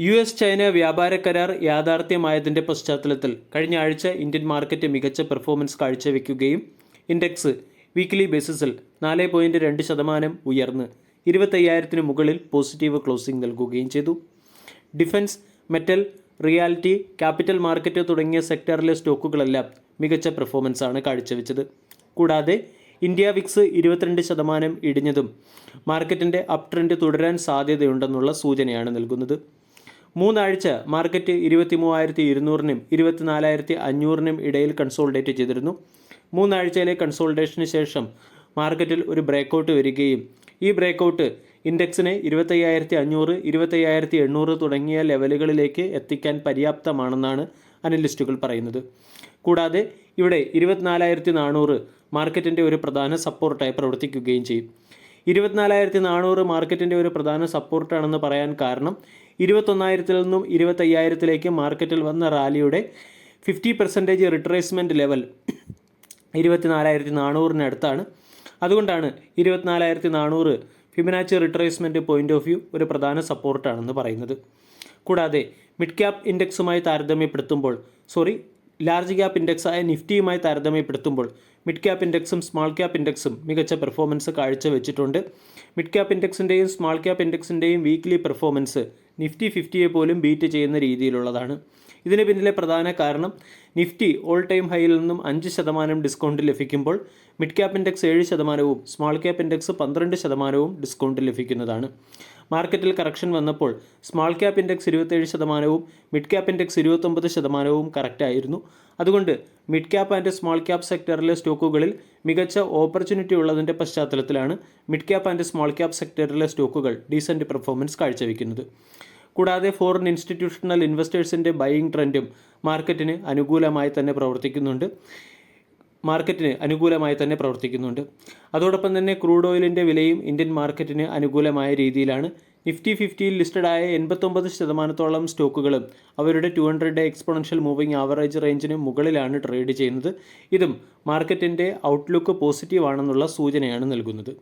US China വ്യാപാര കരാർ യാഥാർത്ഥ്യമായതിൻ്റെ പശ്ചാത്തലത്തിൽ കഴിഞ്ഞ ആഴ്ച ഇന്ത്യൻ മാർക്കറ്റ് മികച്ച പെർഫോമൻസ് കാഴ്ചവെക്കുകയും ഇൻഡെക്സ് വീക്ക്ലി ബേസിസിൽ 4.2% ഉയർന്ന് 25,000 മുകളിൽ പോസിറ്റീവ് ക്ലോസിംഗ് നൽകുകയും ചെയ്തു. Defence, metal, reality, capital market തുടങ്ങിയ സെക്ടറിലെ സ്റ്റോക്കുകളെല്ലാം മികച്ച പെർഫോമൻസാണ് കാഴ്ചവെച്ചത്. കൂടാതെ ഇന്ത്യ വിക്സ് 22% ഇടിഞ്ഞതും മാർക്കറ്റിൻ്റെ അപ് ട്രെൻഡ് തുടരാൻ സാധ്യതയുണ്ടെന്നുള്ള സൂചനയാണ് നൽകുന്നത്. 3 ആഴ്ച മാർക്കറ്റ് 23,200-നും 24,500-നും ഇടയിൽ കൺസോൾഡേറ്റ് ചെയ്തിരുന്നു. 3 ആഴ്ചയിലെ കൺസോൾട്ടേഷന് ശേഷം മാർക്കറ്റിൽ ഒരു ബ്രേക്കൗട്ട് വരികയും ഈ ബ്രേക്കൗട്ട് ഇൻഡെക്സിനെ 25,500, 25,800 തുടങ്ങിയ ലെവലുകളിലേക്ക് എത്തിക്കാൻ പര്യാപ്തമാണെന്നാണ് അനലിസ്റ്റുകൾ പറയുന്നത്. കൂടാതെ ഇവിടെ 24,400 മാർക്കറ്റിൻ്റെ ഒരു പ്രധാന സപ്പോർട്ടായി പ്രവർത്തിക്കുകയും ചെയ്യും. 24,400 മാർക്കറ്റിൻ്റെ ഒരു പ്രധാന സപ്പോർട്ടാണെന്ന് പറയാൻ കാരണം 21,000-ൽ നിന്നും 25,000-ലേക്ക് മാർക്കറ്റിൽ വന്ന റാലിയുടെ 50% റിട്രേസ്മെൻറ്റ് ലെവൽ 24,400-നടുത്താണ്. അതുകൊണ്ടാണ് 24,400 Fibonacci retracement point of view ഒരു പ്രധാന സപ്പോർട്ടാണെന്ന് പറയുന്നത്. കൂടാതെ മിഡ് ക്യാപ് ഇൻഡെക്സുമായി താരതമ്യപ്പെടുത്തുമ്പോൾ ലാർജ് ക്യാപ് ഇൻഡെക്സായ നിഫ്റ്റിയുമായി താരതമ്യപ്പെടുത്തുമ്പോൾ മിഡ് ക്യാപ് ഇൻഡെക്സും സ്മാൾ ക്യാപ് ഇൻഡെക്സും മികച്ച പെർഫോമൻസ് കാഴ്ചവെച്ചിട്ടുണ്ട്. മിഡ് ക്യാപ് ഇൻഡെക്സിൻ്റെയും സ്മാൾ ക്യാപ് ഇൻഡെക്സിൻ്റെയും വീക്ക്ലി പെർഫോമൻസ് നിഫ്റ്റി 50-യെ പോലും ബീറ്റ് ചെയ്യുന്ന രീതിയിലുള്ളതാണ്. ഇതിന് പിന്നിലെ പ്രധാന കാരണം നിഫ്റ്റി ഓൾ ടൈം ഹൈയിൽ നിന്നും 5% ഡിസ്കൗണ്ട് ലഭിക്കുമ്പോൾ മിഡ് ക്യാപ് ഇൻഡെക്സ് 7%-വും സ്മാൾ ക്യാപ് ഇൻഡെക്സ് 12%-വും ഡിസ്കൗണ്ട് ലഭിക്കുന്നതാണ്. മാർക്കറ്റിൽ കറക്ഷൻ വന്നപ്പോൾ സ്മാൾ ക്യാപ് ഇൻഡെക്സ് 27%-വും മിഡ് ക്യാപ് ഇൻഡെക്സ് 29%-വും കറക്റ്റായിരുന്നു. അതുകൊണ്ട് mid cap and small cap സെക്ടറിലെ സ്റ്റോക്കുകളിൽ മികച്ച ഓപ്പർച്യൂണിറ്റി ഉള്ളതിൻ്റെ പശ്ചാത്തലത്തിലാണ് mid cap and small cap സെക്ടറിലെ സ്റ്റോക്കുകൾ ഡീസൻറ്റ് പെർഫോമൻസ് കാഴ്ചവെക്കുന്നത്. കൂടാതെ ഫോറിൻ ഇൻസ്റ്റിറ്റ്യൂഷണൽ ഇൻവെസ്റ്റേഴ്സിൻ്റെ ബൈയിങ് ട്രെൻഡും മാർക്കറ്റിന് അനുകൂലമായി തന്നെ പ്രവർത്തിക്കുന്നുണ്ട്. അതോടൊപ്പം തന്നെ ക്രൂഡ് ഓയിലിൻ്റെ വിലയും ഇന്ത്യൻ മാർക്കറ്റിന് അനുകൂലമായ രീതിയിലാണ്. നിഫ്റ്റി 50-യിൽ ലിസ്റ്റഡായ 89%-ഓളം സ്റ്റോക്കുകളും അവരുടെ 200-ഡേ എക്സ്പോണൻഷ്യൽ മൂവിംഗ് ആവറേജ് റേഞ്ചിന് മുകളിലാണ് ട്രേഡ് ചെയ്യുന്നത്. ഇതും മാർക്കറ്റിൻ്റെ ഔട്ട്ലുക്ക് പോസിറ്റീവ് ആണെന്നുള്ള സൂചനയാണ് നൽകുന്നത്.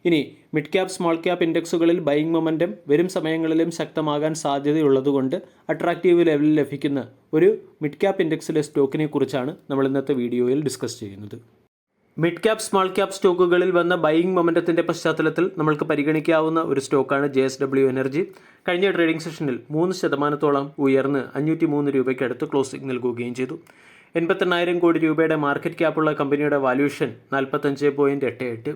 ഇനി മിഡ് ക്യാപ് സ്മാൾ ക്യാപ് ഇൻഡെക്സുകളിൽ ബൈയിങ് മൊമെൻറ്റം വരും സമയങ്ങളിലും ശക്തമാകാൻ സാധ്യതയുള്ളതുകൊണ്ട് അട്രാക്റ്റീവ് ലെവലിൽ ലഭിക്കുന്ന ഒരു മിഡ് ക്യാപ് ഇൻഡെക്സിലെ സ്റ്റോക്കിനെ കുറിച്ചാണ് നമ്മൾ ഇന്നത്തെ വീഡിയോയിൽ ഡിസ്കസ് ചെയ്യുന്നത്. മിഡ് ക്യാപ് സ്മാൾ ക്യാപ് സ്റ്റോക്കുകളിൽ വന്ന ബൈയിങ് മൊമെൻറ്റത്തിൻ്റെ പശ്ചാത്തലത്തിൽ നമ്മൾക്ക് പരിഗണിക്കാവുന്ന ഒരു സ്റ്റോക്കാണ് JSW എനർജി. കഴിഞ്ഞ ട്രേഡിംഗ് സെഷനിൽ 3%-ഓളം ഉയർന്ന് 503 രൂപയ്ക്കടുത്ത് ക്ലോസിംഗ് നൽകുകയും ചെയ്തു. 88,000 കോടി രൂപയുടെ മാർക്കറ്റ് ക്യാപ്പുള്ള കമ്പനിയുടെ വാല്യൂഷൻ 45.88.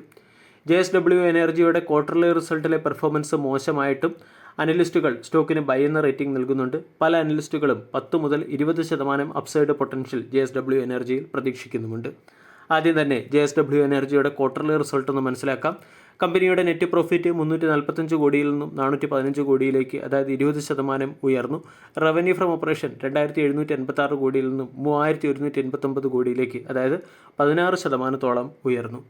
JSW എനർജിയുടെ ക്വാർട്ടർലി റിസൾട്ടിലെ പെർഫോമൻസ് മോശമായിട്ടും അനലിസ്റ്റുകൾ സ്റ്റോക്കിന് ബൈ എന്ന റേറ്റിംഗ് നൽകുന്നുണ്ട്. പല അനലിസ്റ്റുകളും 10 മുതൽ 20% അപ്സൈഡ് പൊട്ടൻഷ്യൽ JSW എനർജിയിൽ പ്രതീക്ഷിക്കുന്നുമുണ്ട്. ആദ്യം തന്നെ JSW എനർജിയുടെ ക്വാർട്ടർലി റിസൾട്ട് ഒന്ന് മനസ്സിലാക്കാം. കമ്പനിയുടെ നെറ്റ് പ്രോഫിറ്റ് 345 കോടിയിൽ നിന്നും 415 കോടിയിലേക്ക്, അതായത് 20% ഉയർന്നു. റവന്യൂ ഫ്രം ഓപ്പറേഷൻ 2,786 കോടിയിൽ നിന്നും 3,189 കോടിയിലേക്ക്, അതായത് 16%-ഓളം ഉയർന്നു.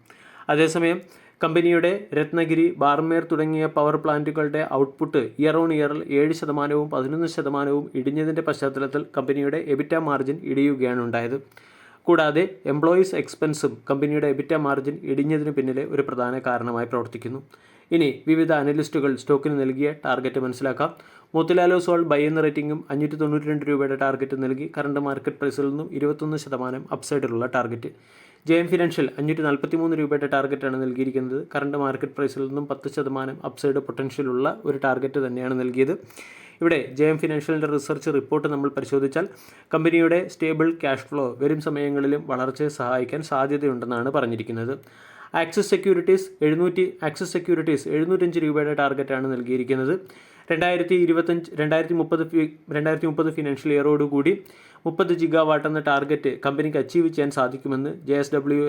അതേസമയം കമ്പനിയുടെ രത്നഗിരി, ബാർമേർ തുടങ്ങിയ പവർ പ്ലാന്റുകളുടെ ഔട്ട്പുട്ട് ഇയർ ഓൺ ഇയറിൽ 7%-വും 11%-വും ഇടിഞ്ഞതിൻ്റെ പശ്ചാത്തലത്തിൽ കമ്പനിയുടെ എബിറ്റ മാർജിൻ ഇടിയുകയാണ് ഉണ്ടായത്. കൂടാതെ എംപ്ലോയീസ് എക്സ്പെൻസും കമ്പനിയുടെ എബിറ്റ മാർജിൻ ഇടിഞ്ഞതിന് പിന്നിലെ ഒരു പ്രധാന കാരണമായി പ്രവർത്തിക്കുന്നു. ഇനി വിവിധ അനലിസ്റ്റുകൾ സ്റ്റോക്കിന് നൽകിയ ടാർഗറ്റ് മനസ്സിലാക്കാം. മോത്തിലാൽ ഓസ്വാൾ ബൈ എന്ന റേറ്റിംഗും 592 രൂപയുടെ ടാർഗറ്റ് നൽകി. കറണ്ട് മാർക്കറ്റ് പ്രൈസിൽ നിന്നും 21% അപ്സൈഡിലുള്ള ടാർഗറ്റ്. JM ഫിനാൻഷ്യൽ 543 രൂപയുടെ ടാർഗറ്റാണ് നൽകിയിരിക്കുന്നത്. കറണ്ട് മാർക്കറ്റ് പ്രൈസിൽ നിന്നും 10% അപ്സൈഡ് പൊട്ടൻഷ്യലുള്ള ഒരു ടാർഗറ്റ് തന്നെയാണ് നൽകിയത്. ഇവിടെ JM ഫിനാൻഷ്യലിൻ്റെ റിസർച്ച് റിപ്പോർട്ട് നമ്മൾ പരിശോധിച്ചാൽ കമ്പനിയുടെ സ്റ്റേബിൾ ക്യാഷ് ഫ്ലോ വരും സമയങ്ങളിലും വളർച്ചയെ സഹായിക്കാൻ സാധ്യതയുണ്ടെന്നാണ് പറഞ്ഞിരിക്കുന്നത്. ആക്സിസ് സെക്യൂരിറ്റീസ് 705 രൂപയുടെ ടാർഗറ്റാണ് നൽകിയിരിക്കുന്നത്. 2030 ഫിനാൻഷ്യൽ ഇയറോടുകൂടി 30 GW എന്ന ടാർഗറ്റ് കമ്പനിക്ക് അച്ചീവ് ചെയ്യാൻ സാധിക്കുമെന്ന് JSW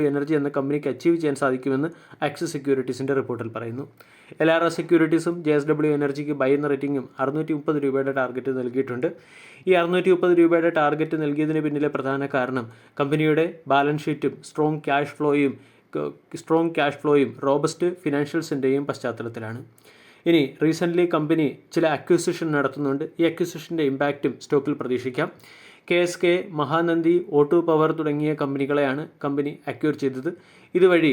എനർജി എന്ന കമ്പനിക്ക് അച്ചീവ് ചെയ്യാൻ സാധിക്കുമെന്ന് ആക്സിസ് സെക്യൂരിറ്റീസിൻ്റെ റിപ്പോർട്ടിൽ പറയുന്നു. LRS സെക്യൂരിറ്റീസും JSW എനർജിക്ക് ബൈ എന്ന റേറ്റിംഗും 630 രൂപയുടെ ടാർഗറ്റ് നൽകിയിട്ടുണ്ട്. ഈ 630 രൂപയുടെ ടാർഗറ്റ് നൽകിയതിന് പിന്നിലെ പ്രധാന കാരണം കമ്പനിയുടെ ബാലൻസ് ഷീറ്റും സ്ട്രോങ് ക്യാഷ് ഫ്ലോയും റോബസ്റ്റ് ഫിനാൻഷ്യൽസിൻ്റെയും പശ്ചാത്തലത്തിലാണ്. ഇനി റീസെൻ്റ്ലി കമ്പനി ചില അക്വിസിഷൻ നടത്തുന്നുണ്ട്. ഈ അക്വിസിഷൻ്റെ ഇമ്പാക്റ്റും സ്റ്റോക്കിൽ പ്രതീക്ഷിക്കാം. KSK, മഹാനന്ദി, O2 പവർ തുടങ്ങിയ കമ്പനികളെയാണ് കമ്പനി അക്വയർ ചെയ്തത്. ഇതുവഴി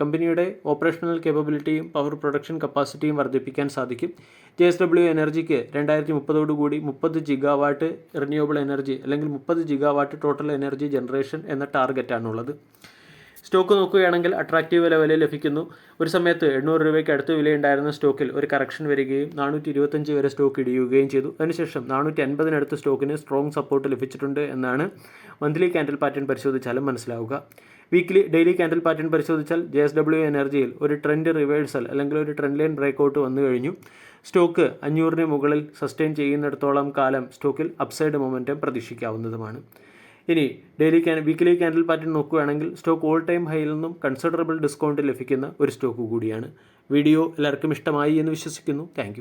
കമ്പനിയുടെ ഓപ്പറേഷണൽ കേപ്പബിലിറ്റിയും പവർ പ്രൊഡക്ഷൻ കപ്പാസിറ്റിയും വർദ്ധിപ്പിക്കാൻ സാധിക്കും. JSW എനർജിക്ക് 2030 30 ജിഗാവാട്ട് റിന്യൂവബിൾ എനർജി അല്ലെങ്കിൽ 30 ജിഗാവാട്ട് ടോട്ടൽ എനർജി ജനറേഷൻ എന്ന ടാർഗറ്റാണുള്ളത്. സ്റ്റോക്ക് നോക്കുകയാണെങ്കിൽ അട്രാക്റ്റീവ് ലെവലിൽ ലഭിക്കുന്നു. ഒരു സമയത്ത് 800 രൂപയ്ക്ക് അടുത്ത് വിലയുണ്ടായിരുന്ന സ്റ്റോക്കിൽ ഒരു കറക്ഷൻ വരികയും 425 വരെ സ്റ്റോക്ക് ഇടിയുകയും ചെയ്തു. അതിനുശേഷം 450 സ്റ്റോക്കിന് സ്ട്രോങ് സപ്പോർട്ട് ലഭിച്ചിട്ടുണ്ട് എന്നാണ് മന്ത്ലി ക്യാൻഡിൽ പാറ്റേൺ പരിശോധിച്ചാലും മനസ്സിലാവുക. ഡെയിലി ക്യാൻഡിൽ പാറ്റേൺ പരിശോധിച്ചാൽ JSW എനർജിയിൽ ഒരു ട്രെൻഡ് റിവേഴ്സൽ അല്ലെങ്കിൽ ഒരു ട്രെൻഡ് ലൈൻ ബ്രേക്കൗട്ട് വന്നു കഴിഞ്ഞു. സ്റ്റോക്ക് 500 മുകളിൽ സസ്റ്റെയിൻ ചെയ്യുന്നിടത്തോളം കാലം സ്റ്റോക്കിൽ അപ്സൈഡ് മൊമെൻറ്റം പ്രതീക്ഷിക്കാവുന്നതുമാണ്. ഇനി വീക്കിലി ക്യാൻഡിൽ പാറ്റേൺ നോക്കുകയാണെങ്കിൽ സ്റ്റോക്ക് ഓൾ ടൈം ഹൈയിൽ നിന്നും കൺസിഡറബിൾ ഡിസ്കൗണ്ട് ലഭിക്കുന്ന ഒരു സ്റ്റോക്ക് കൂടിയാണ്. വീഡിയോ എല്ലാവർക്കും ഇഷ്ടമായി എന്ന് വിശ്വസിക്കുന്നു. Thank you.